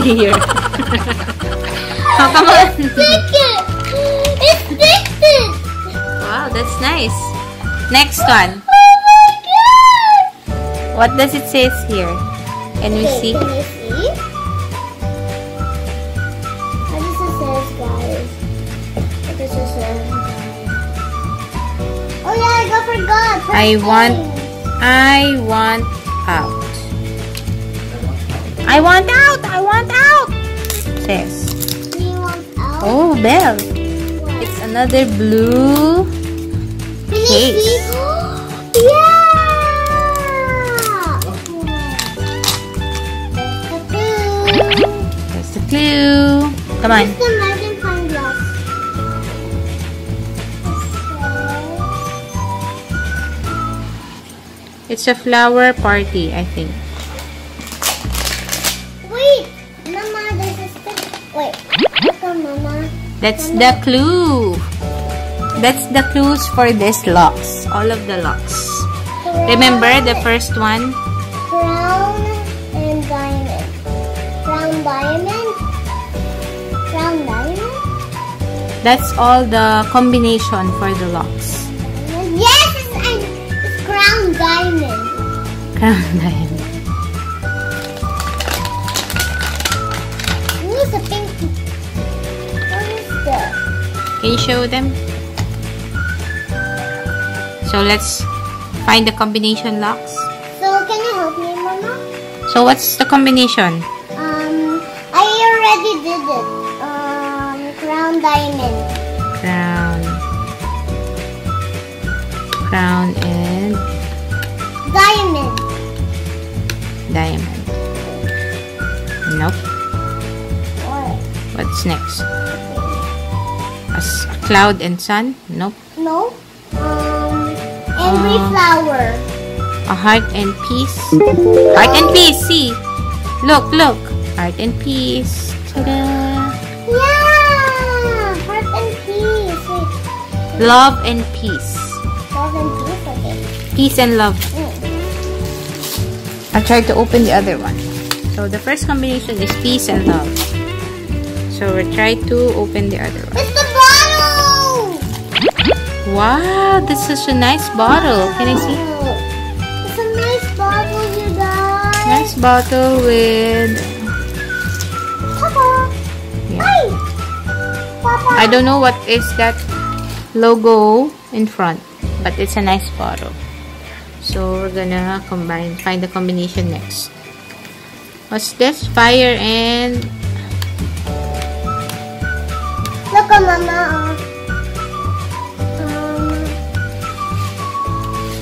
here. Oh, come on. It's sticky. Wow, that's nice. Next one. Oh my god. What does it say here? Can we see? Can you see? What does it say, guys? What does it say? Oh yeah, I forgot. I want out. I want out. I want out. Says. Do you want out? Oh, Belle. What? It's another blue Can you case. see? Yeah. That's the clue. Come on. What's the magnifying glass? It's a flower party, I think. Wait, Mama, there's a stick. Wait, look on Mama. That's the clue. That's the clues for this locks. All of the locks. Remember the first one? Crown and diamond. Crown diamond. Crown diamond. That's all the combination for the locks. Yes, it's crown diamond. Crown diamond. Who's a pink? What is that? Can you show them? So let's find the combination locks. So can you help me, Mama? So what's the combination? I already did it. Crown diamond. Crown and Diamond. diamond. Nope. What? What's next? A cloud and sun? Nope. No. Every flower. A heart and peace. Heart and peace. See. Look. Heart and peace. Ta-da. Yeah. Heart and peace. Wait. Love and peace. Love and peace. Okay. Peace and love. I'll try to open the other one. So the first combination is peace and love. So we'll try to open the other one. It's the bottle. Wow, this is such a nice bottle. Can I see? It's a nice bottle, you guys. Nice bottle with... Papa. Yeah. Hey. Papa. I don't know what is that logo in front, but it's a nice bottle. So we're gonna find the combination next. What's this? Fire and... Look at Mama.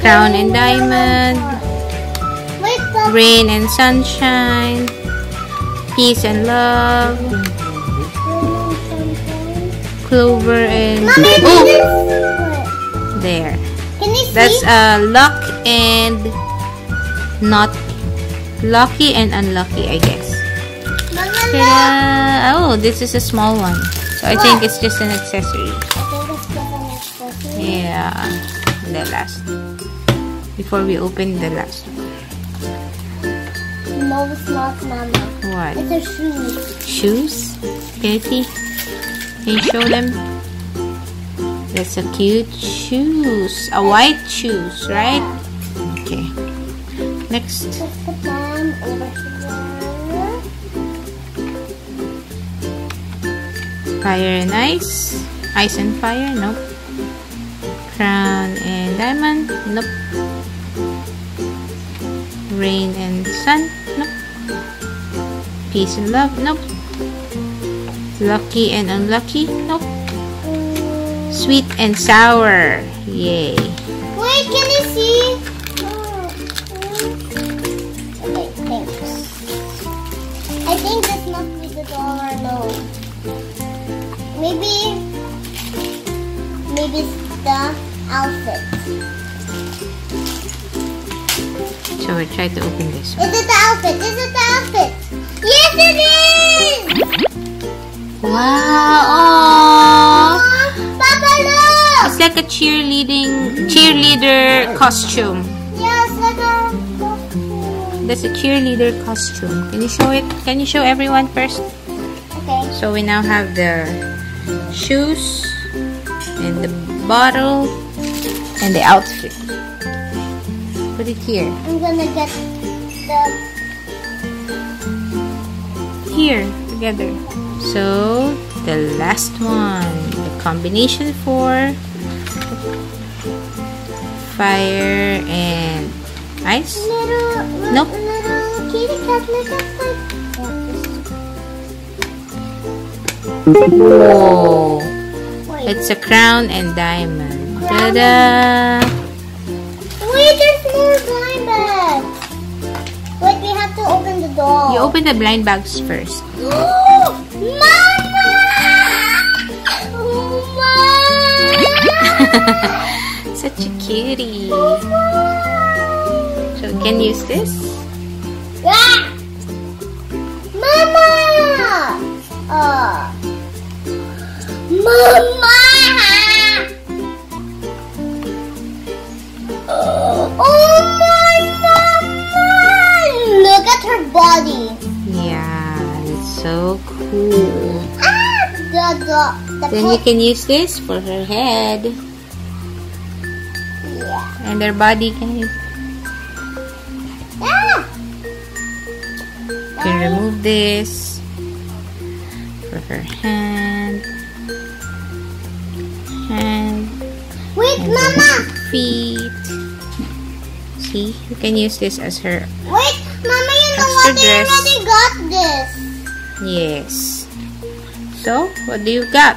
Crown and diamond. Wait, Papa. Rain and sunshine. Peace and love. Clover and... Mommy, Oh! what? There. Can you see? That's luck and not lucky and unlucky, I guess. Mama, look. Ta-da! Oh, this is a small one. So I think it's just an accessory. I think it's just an accessory. Yeah. The last. Before we open the last one. No, it's not, Mama. What? It's a shoe. Shoes? Can you see? Can you show them? That's a cute shoes. A white shoes, right? Okay. Next. Just put them over here. Fire and ice. Ice and fire. Nope. Crown and diamond. Nope. Rain and sun. Nope. Peace and love. Nope. Lucky and unlucky. Nope. Sweet and sour. Yay. Wait, can you see? Okay, thanks. I think this must be the dollar note. Maybe it's the outfit. So we'll try to open this one. Is it the outfit? Is it the outfit? Yes, it is! Wow! Aww. Papa, look! It's like a cheerleader costume. Yes, like a... that's a cheerleader costume. Can you show it? Can you show everyone first? Okay. So we now have the shoes and the bottle and the outfit. Put it here. I'm gonna get the... Here, together. So, the last one. The combination for fire and ice. Nope. Little kitty cat, look at that. Whoa. Wait. It's a crown and diamond. Ta-da! Wait, there's more blind bags. Wait, we have to open the door. You open the blind bags first. Mama! Mama! Such a cutie. So we can use this. Ah! Mama! Mama! Oh my mama! Look at her body. Yeah, it's so cool. The Then you can use this for her head. Yeah. And her body can Ah! You can remove this for her hand, Wait, and Mama! her feet. See, you can use this as her. Wait, Mama, you know Extra what? They dress. already got this. Yes. So, what do you got?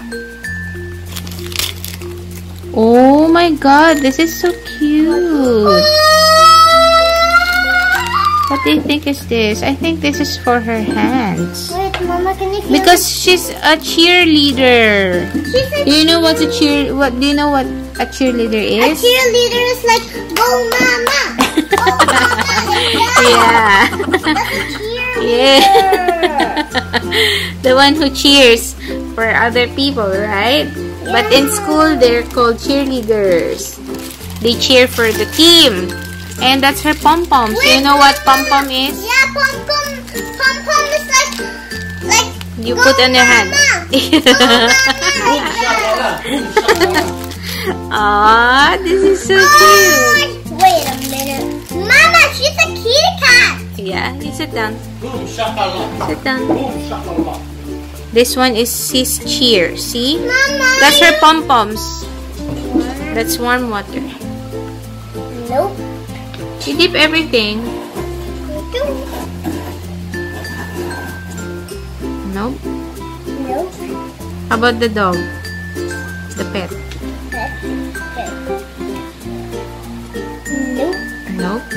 Oh my God, this is so cute. What do you think is this? I think this is for her hands. Wait, Mama, can you feel Because she's a cheerleader. She's a Do you know what's a cheer? What do you know what a cheerleader A is? cheerleader is like, go Mama! Go Mama! Yeah. That's a cheerleader! Yeah. The one who cheers for other people, right? But in school, they're called cheerleaders. They cheer for the team. And that's her pom-pom. So you know what pom-pom is? Yeah, pom-pom. Pom-pom is like You go put on your hand. Mama! Go Mama! Aw, this is so cute. Wait a minute. Mama, she's a kitty cat. Yeah, you sit down. Boom shakalaka. Sit down. Boom shakalaka. This one is his cheer. See? Mama. That's her pom-poms. That's warm water. Nope. You dip everything. Nope. Nope. How about the dog? The pet? Nope. Nope.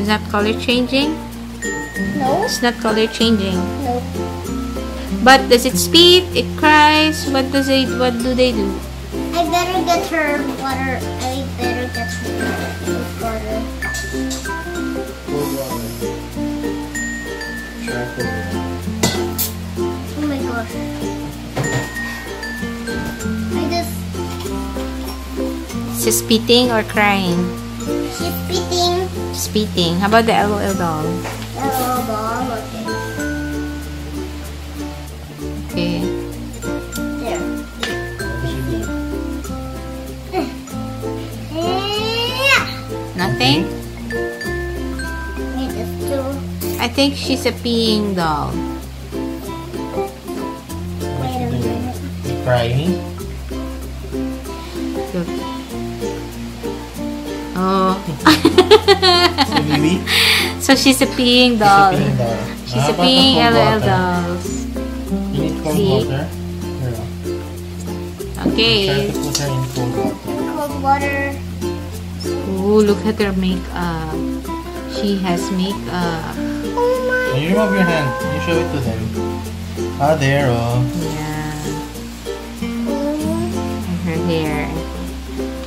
Is that color changing? No. It's not color changing. Nope. But does it speak? It cries? What do they do? I better get her water. I better get her water. Cold water. Try cold water. Oh my gosh. I just... Is she spitting or crying? She's spitting. Spitting. How about the LOL doll? Oh, ball. Okay. Okay. There. What does she do? Nothing? Wait, it's too... I think she's a peeing doll. What's Wait a she doing? minute. You crying? Look. Oh. So baby? So she's a peeing doll. She's a peeing doll. She's How a about peeing the cold LOL water? dolls. You need cold See? water? Here. Try Okay. to put her in cold water. Cold water. Oh, look at her makeup. She has makeup. Oh my... Can you remove your hand? You show it to them. Ah, there, oh. Yeah. And her hair.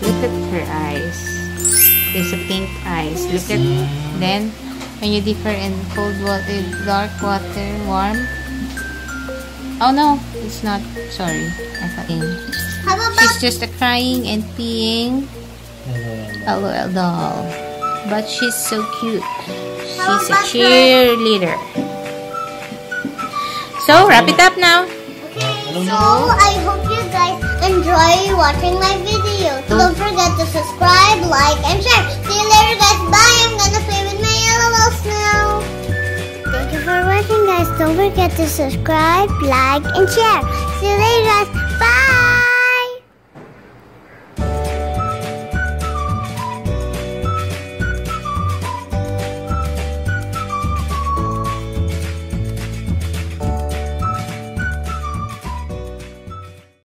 Look at her eyes. There's a pink eyes. Look at... Then, when you dip her in cold water, dark water, warm. Oh no, it's not. Sorry. I thought How about... she's just a crying and peeing Hello. LOL doll. but she's so cute. She's a cheerleader. So, wrap it up now. Okay, so I hope you guys enjoy watching my video. So don't forget to subscribe, like, and share. See you later, guys. Bye. I'm gonna play with my LOLs now. Thank you for watching, guys. Don't forget to subscribe, like, and share. See you later, guys.